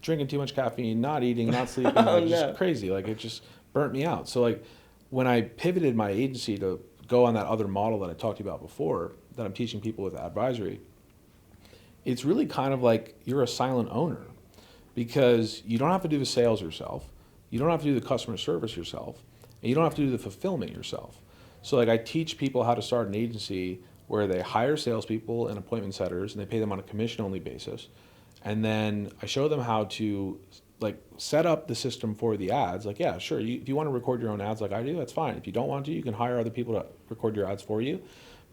drinking too much caffeine, not eating, not sleeping, like just crazy. Like it just burnt me out. So like when I pivoted my agency to go on that other model that I talked to you about before, that I'm teaching people with advisory, it's really kind of like you're a silent owner because you don't have to do the sales yourself, you don't have to do the customer service yourself, and you don't have to do the fulfillment yourself. So like I teach people how to start an agency where they hire salespeople and appointment setters and they pay them on a commission only basis. And then I show them how to like set up the system for the ads. Like, yeah, sure. If you want to record your own ads like I do, that's fine. If you don't want to, you can hire other people to record your ads for you.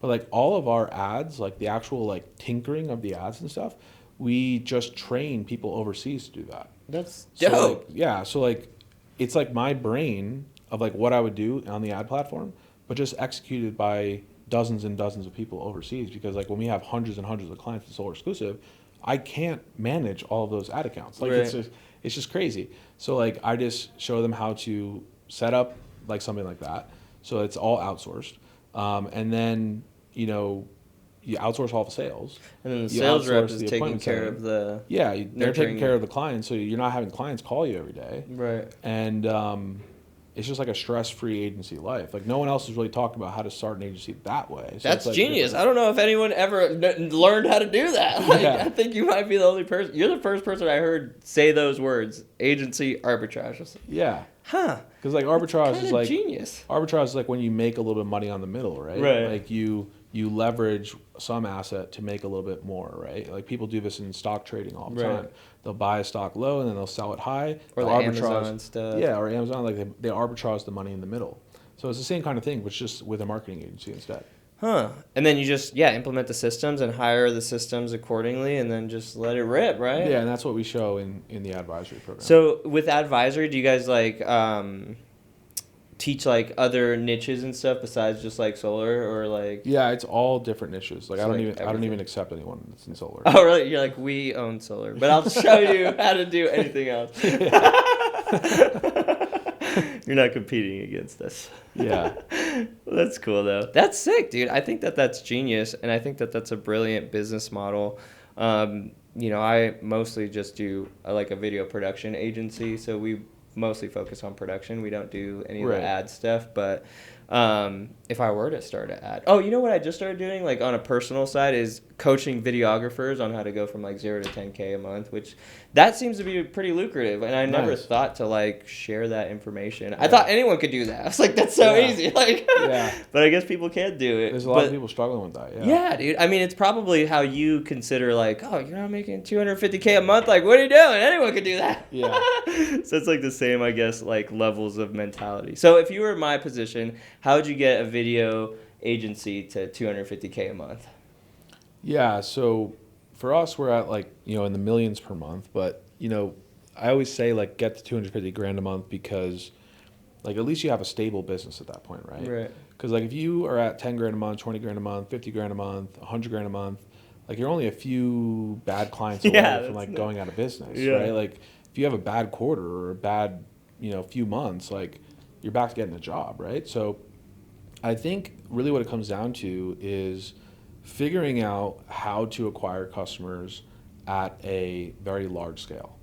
But like all of our ads, like the actual like tinkering of the ads and stuff, we just train people overseas to do that. That's dope. So like, yeah. So like, it's like my brain of like what I would do on the ad platform, but just executed by dozens and dozens of people overseas. Because like when we have hundreds and hundreds of clients with Solar Exclusive, I can't manage all of those ad accounts. Like it's just crazy. So like I just show them how to set up like something like that. So it's all outsourced. And then, you know, you outsource all the sales. And then the sales rep is taking care of the they're taking care of the clients. So you're not having clients call you every day. Right. And it's just like a stress-free agency life. Like no one else has really talked about how to start an agency that way. So that's like genius. different. I don't know if anyone ever learned how to do that. Like, I think you might be the only person. You're the first person I heard say those words, agency arbitrage. Yeah. Huh. Because like arbitrage is like genius. Arbitrage is like when you make a little bit of money on the middle, right? Right. Like you leverage some asset to make a little bit more, right? Like people do this in stock trading all the time. They'll buy a stock low and then they'll sell it high. Or the Amazon stuff. Yeah, or Amazon, like they arbitrage the money in the middle. So it's the same kind of thing, but just with a marketing agency instead. Huh. And then you just, implement the systems and hire the systems accordingly and then just let it rip, right? Yeah, and that's what we show in the advisory program. So with advisory, do you guys like teach like other niches and stuff besides just like solar or like? Yeah, it's all different niches. Like So I don't like even accept anyone that's in solar. Oh really? You're like, we own solar, but I'll show you how to do anything else. You're not competing against us. Yeah. That's cool though. That's sick, dude. I think that's genius, and I think that's a brilliant business model. You know, I mostly just do like a video production agency, so we mostly focus on production. We don't do any of the ad stuff, but if I were to start an ad, you know what I just started doing, like on a personal side, is coaching videographers on how to go from like 0 to 10K a month, which that seems to be pretty lucrative, and I never thought to like share that information. I thought anyone could do that. I was like, that's so easy, like, but I guess people can't do it. There's a lot of people struggling with that. Yeah, dude. I mean, it's probably how you consider like, oh, you're not making 250K a month. Like, what are you doing? Anyone could do that. Yeah. So it's like the same, I guess, like levels of mentality. So if you were in my position, how would you get a video agency to 250K a month? Yeah, so for us, we're at like, you know, in the millions per month, but, you know, I always say like get to 250 grand a month because like at least you have a stable business at that point, right? Right. Because like if you are at 10 grand a month, 20 grand a month, 50 grand a month, 100 grand a month, like you're only a few bad clients away Yeah, from that's like going out of business, Yeah. right? Like if you have a bad quarter or a bad, few months, like you're back to getting a job, right? So I think really what it comes down to is figuring out how to acquire customers at a very large scale.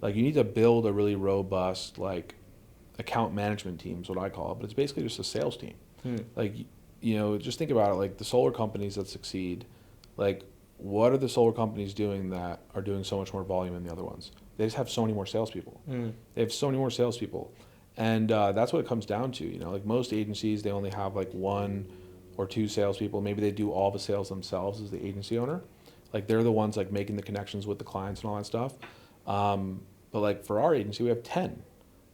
Like you need to build a really robust like account management team is what I call it, but it's basically just a sales team. Hmm. Like just think about it, like the solar companies that succeed, like what are the solar companies doing that are doing so much more volume than the other ones? They just have so many more salespeople. Hmm. They have so many more salespeople. And that's what it comes down to. Like most agencies, they only have like one or two salespeople. Maybe they do all the sales themselves as the agency owner. Like they're the ones like making the connections with the clients and all that stuff. But like for our agency, we have 10.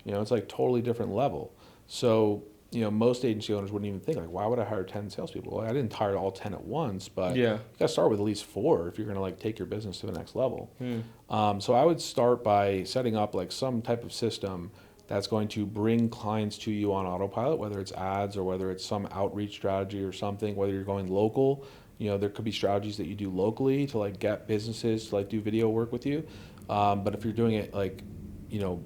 It's like totally different level. So, most agency owners wouldn't even think like, why would I hire 10 salespeople? Well, I didn't hire all 10 at once, but Yeah. you got to start with at least 4 if you're going to like take your business to the next level. Hmm. So I would start by setting up like some type of system that's going to bring clients to you on autopilot, whether it's ads or whether it's some outreach strategy or something, whether you're going local. There could be strategies that you do locally to like get businesses to like do video work with you. But if you're doing it like,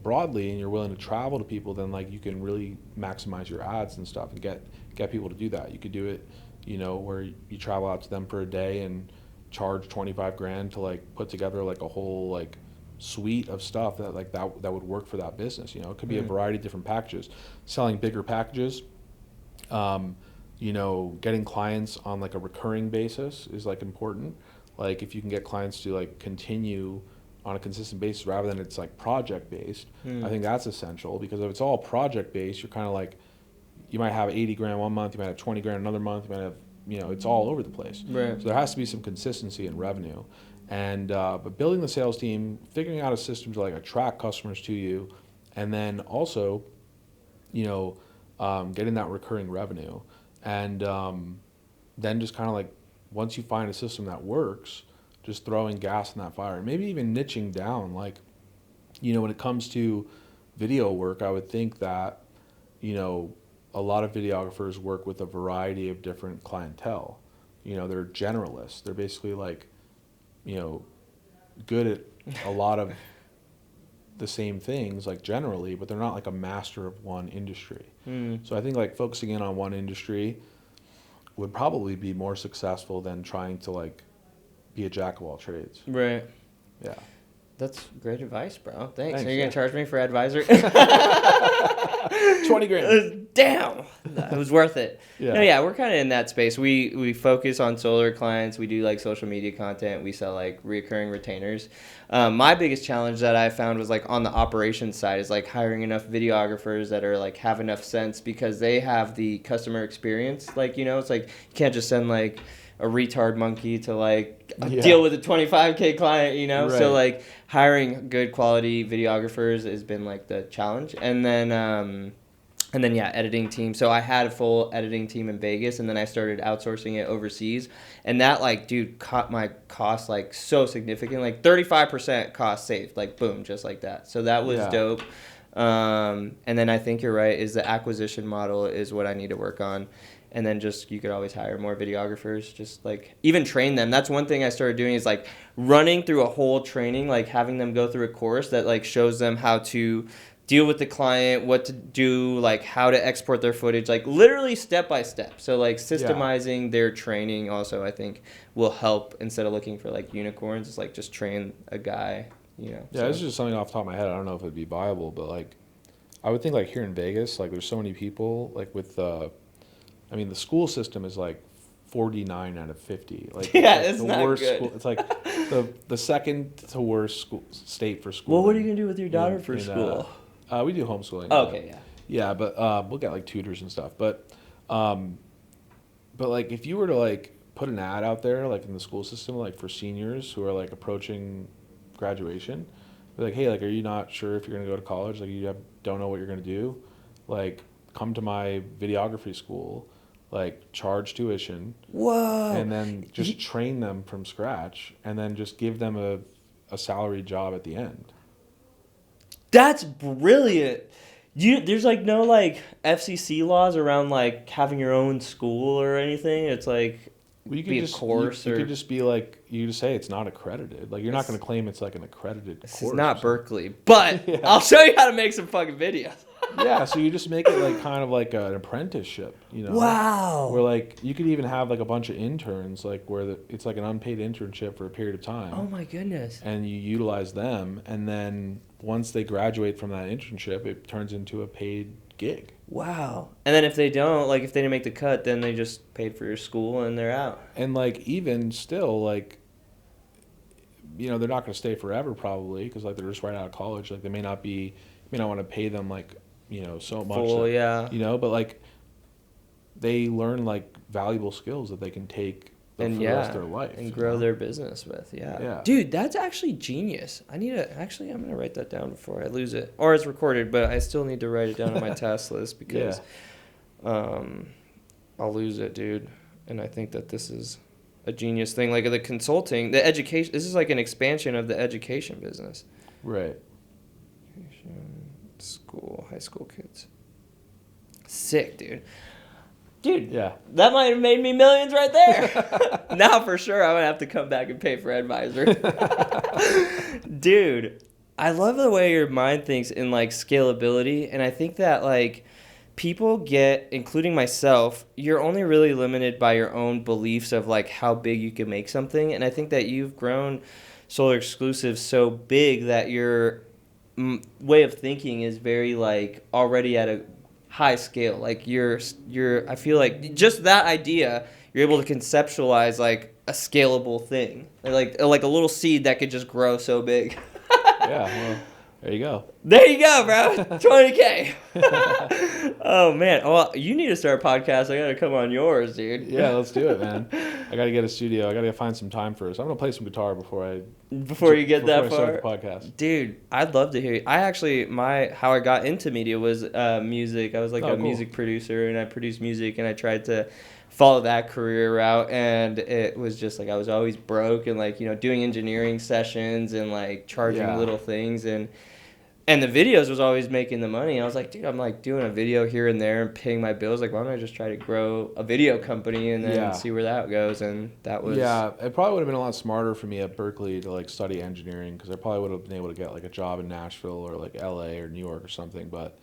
broadly and you're willing to travel to people, then like you can really maximize your ads and stuff and get people to do that. You could do it, where you travel out to them for a day and charge 25 grand to like put together like a whole like suite of stuff that like that would work for that business. It could be a variety of different packages. Selling bigger packages, getting clients on like a recurring basis is like important. Like if you can get clients to like continue on a consistent basis rather than it's like project based, I think that's essential, because if it's all project based, you're kind of like, you might have 80 grand one month, you might have 20 grand another month, you might have, it's all over the place. Right. So there has to be some consistency in revenue. And but building the sales team, figuring out a system to like attract customers to you, and then also, getting that recurring revenue, and then just kind of like once you find a system that works, just throwing gas in that fire, and maybe even niching down. Like, when it comes to video work, I would think that, a lot of videographers work with a variety of different clientele. They're generalists. They're basically like, good at a lot of the same things, like generally, but they're not like a master of one industry. So I think like focusing in on one industry would probably be more successful than trying to like be a jack of all trades. Right. Yeah. That's great advice, bro. Thanks. Thanks, Are you going yeah. to charge me for advisor? 20 grand. Damn. That was worth it. Yeah. No, yeah, we're kind of in that space. We focus on solar clients. We do like social media content. We sell like recurring retainers. My biggest challenge that I found was like on the operations side is like hiring enough videographers that are like have enough sense, because they have the customer experience. Like, it's like you can't just send like a retard monkey to like deal with a 25K client, Right. So like hiring good quality videographers has been like the challenge. And then yeah, editing team. So I had a full editing team in Vegas, and then I started outsourcing it overseas. And that like, dude, cut my costs like so significant, like 35% cost saved, like boom, just like that. So that was dope. And then I think you're right, is the acquisition model is what I need to work on. And then just, you could always hire more videographers, just like even train them. That's one thing I started doing, is like running through a whole training, like having them go through a course that like shows them how to deal with the client, what to do, like how to export their footage, like literally step by step. So like systemizing their training also, I think, will help, instead of looking for like unicorns. It's like just train a guy, Yeah, so. this is just something off the top of my head. I don't know if it'd be viable, but like I would think like here in Vegas, like there's so many people like with I mean, the school system is like 49 out of 50. Like Yeah, it's it's the not worst good. school. It's like the second to worst school state for school. Well, what are you gonna do with your daughter for school? We do homeschooling. Oh, okay, yeah. Yeah, but we'll get like tutors and stuff. But like if you were to like put an ad out there like in the school system, like for seniors who are like approaching graduation, like, hey, like, are you not sure if you're gonna go to college? Like, don't know what you're gonna do? Like, come to my videography school. Like, charge tuition. Whoa. And then just train them from scratch, and then just give them a salary job at the end. That's brilliant. There's like no like FCC laws around like having your own school or anything. It's like Well, you could be a just course you or could just be like you just say it's not accredited. Like you're not It's- going to claim it's like an accredited this course. is or not something. Berkeley, but Yeah. I'll show you how to make some fucking videos. Yeah, so you just make it like kind of like an apprenticeship, you know? Wow. Where like you could even have like a bunch of interns, like where it's like an unpaid internship for a period of time. Oh my goodness. And you utilize them, and then once they graduate from that internship, it turns into a paid gig. Wow. And then if they don't, like if they didn't make the cut, then they just paid for your school and they're out. And like even still, like, you know, they're not going to stay forever probably because like they're just right out of college. Like they may not want to pay them like, you know, so much. Full, yeah. You know, but like they learn like valuable skills that they can take for the rest of their life and grow their business with. Yeah. Dude, that's actually genius. I'm gonna write that down before I lose it, or it's recorded, but I still need to write it down on my task list because I'll lose it, dude. And I think that this is a genius thing, like the consulting, the education. This is like an expansion of the education business. Right. School, high school kids. Sick, dude. Dude, Yeah. that might have made me millions right there. Now for sure I'm going to have to come back and pay for advisor. Dude, I love the way your mind thinks in like scalability, and I think that like people get, including myself, you're only really limited by your own beliefs of like how big you can make something, and I think that you've grown Solar Exclusive so big that your way of thinking is very like already at a high scale. Like you're I feel like just that idea, you're able to conceptualize like a scalable thing, like a little seed that could just grow so big. Yeah, well, there you go. There you go, bro. 20K. Oh man. Well, you need to start a podcast. I gotta come on yours, dude. Yeah, let's do it, man. I gotta get a studio. I gotta find some time first. I'm gonna play some guitar before you get that I far. start the podcast. Dude, I'd love to hear you. I actually, how I got into media was music. I was like cool. music producer, and I produced music, and I tried to follow that career route, and it was just like I was always broke, and like, you know, doing engineering sessions and like charging little things, and the videos was always making the money. I was like, dude, I'm like doing a video here and there and paying my bills. Like, why don't I just try to grow a video company and then see where that goes? And that was... Yeah, it probably would have been a lot smarter for me at Berkeley to like study engineering, because I probably would have been able to get like a job in Nashville or like LA or New York or something. But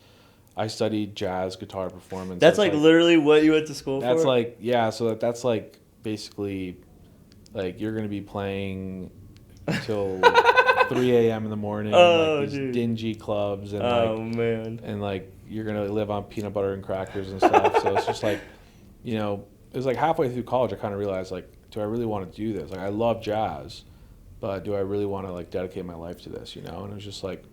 I studied jazz guitar performance. That's like literally what you went to school for? That's like, yeah, so that's like basically like you're going to be playing until 3 a.m. in the morning, like these dingy clubs, and and like you're gonna live on peanut butter and crackers and stuff. So it's just like, you know, it was like halfway through college I kind of realized like, do I really want to do this? Like I love jazz, but do I really want to like dedicate my life to this? You know, and it was just like,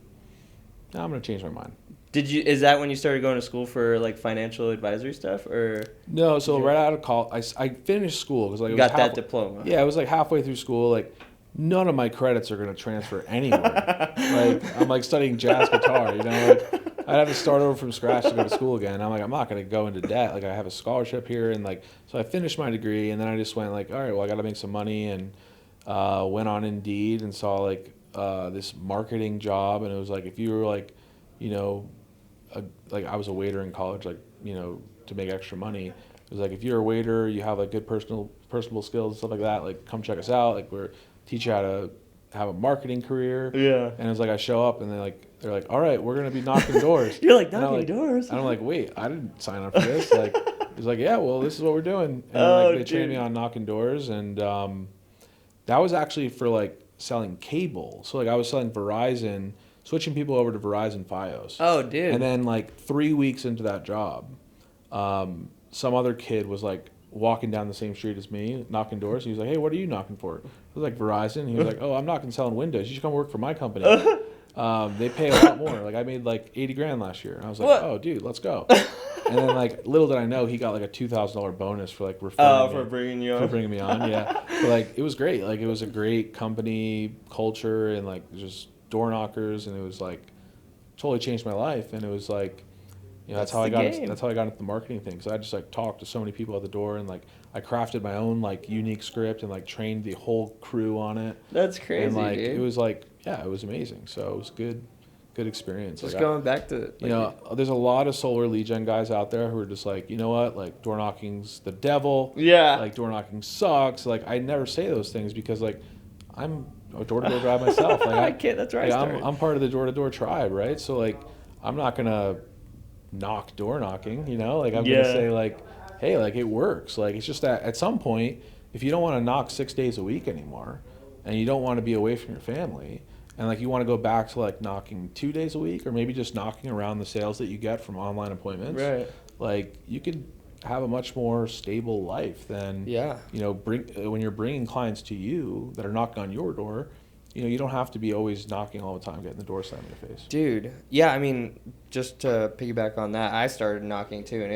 no, I'm gonna change my mind. Is that when you started going to school for like financial advisory stuff, or? No, so right out of college, I finished school because like that diploma. Yeah, it was like halfway through school, like. None of my credits are going to transfer anywhere. Like I'm like studying jazz guitar, you know, like I'd have to start over from scratch to go to school again. I'm like, I'm not going to go into debt. Like I have a scholarship here, and like, so I finished my degree, and then I just went like, all right, well I got to make some money, and went on Indeed and saw like this marketing job, and it was like, if you were like, you know, like I was a waiter in college, like, you know, to make extra money. It was like, if you're a waiter, you have like good personable skills and stuff like that, like come check us out. Like teach you how to have a marketing career. Yeah. And it's like I show up and they're like, all right, we're gonna be knocking doors. You're like knocking doors. And I'm like, wait, I didn't sign up for this. Like it's like, yeah, well, this is what we're doing. And they trained me on knocking doors, and that was actually for like selling cable. So like I was selling Verizon, switching people over to Verizon Fios. Oh, dude. And then like 3 weeks into that job, some other kid was like walking down the same street as me, knocking doors. He was like, hey, what are you knocking for? I was like, Verizon. He was like, oh, I'm knocking selling Windows. You should come work for my company. They pay a lot more. Like I made like $80,000 last year. And I was like, oh, dude, let's go. And then like little did I know, he got like a $2,000 bonus for like referring for bringing you on. For bringing me on, yeah. But like it was great. Like it was a great company culture, and like just door knockers, and it was like totally changed my life. And it was like, you know, that's how I got into the marketing thing. So I just like talked to so many people at the door, and like I crafted my own like unique script and like trained the whole crew on it. That's crazy, and like dude. it was like, yeah, it was amazing. So it was good good experience. Just like going back to there's a lot of solar lead gen guys out there who are just like, you know what, like door knocking's the devil. Yeah. Like door knocking sucks. Like I never say those things because like I'm a door-to-door guy myself. Like I can't. That's right. Like, I'm part of the door-to-door tribe, right? So like I'm not gonna knock door knocking. Like I'm gonna say like, hey, like it works. Like it's just that at some point, if you don't want to knock 6 days a week anymore, and you don't want to be away from your family, and like you want to go back to like knocking 2 days a week, or maybe just knocking around the sales that you get from online appointments, right? Like you could have a much more stable life than when you're bringing clients to you that are knocking on your door. You don't have to be always knocking all the time, getting the door slammed in your face. Dude, yeah, I mean, just to piggyback on that, I started knocking too, and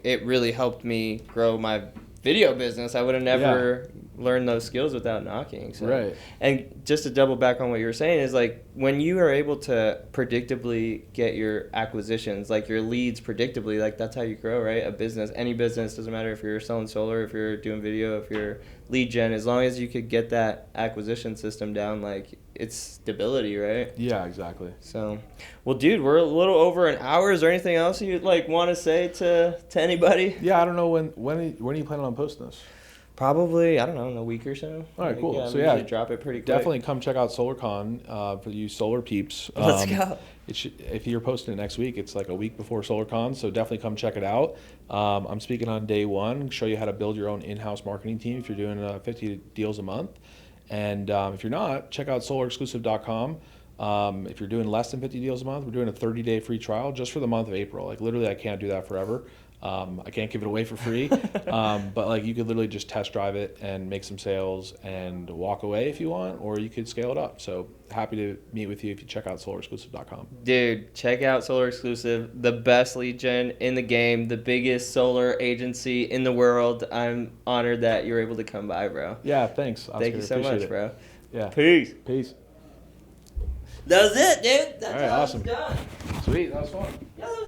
it really helped me grow my video business. I would have never learned those skills without knocking. So. Right. And just to double back on what you were saying is like when you are able to predictably get your acquisitions, like your leads predictably, like that's how you grow, right? A business, any business, doesn't matter if you're selling solar, if you're doing video, if you're lead gen, as long as you could get that acquisition system down, like it's stability, right? Yeah, exactly. So, well, dude, we're a little over an hour. Is there anything else you'd like want to say to anybody? Yeah, I don't know when are you planning on posting this? Probably, I don't know, in a week or so. All right, cool. So drop it pretty quick. Definitely come check out SolarCon for you solar peeps. Let's go. If you're posting it next week, it's like a week before SolarCon, so definitely come check it out. I'm speaking on day one, show you how to build your own in-house marketing team if you're doing 50 deals a month. And if you're not, check out solarexclusive.com. If you're doing less than 50 deals a month, we're doing a 30-day free trial just for the month of April. Like literally, I can't do that forever. I can't give it away for free, but like you could literally just test drive it and make some sales and walk away if you want, or you could scale it up. So happy to meet with you if you check out solarexclusive.com. Dude, check out Solar Exclusive, the best lead gen in the game, the biggest solar agency in the world. I'm honored that you're able to come by, bro. Yeah, thanks, Oscar. Thank you so much, bro. Yeah. Peace. Peace. That was it, dude. That's all right, awesome. Done. Sweet, that was fun.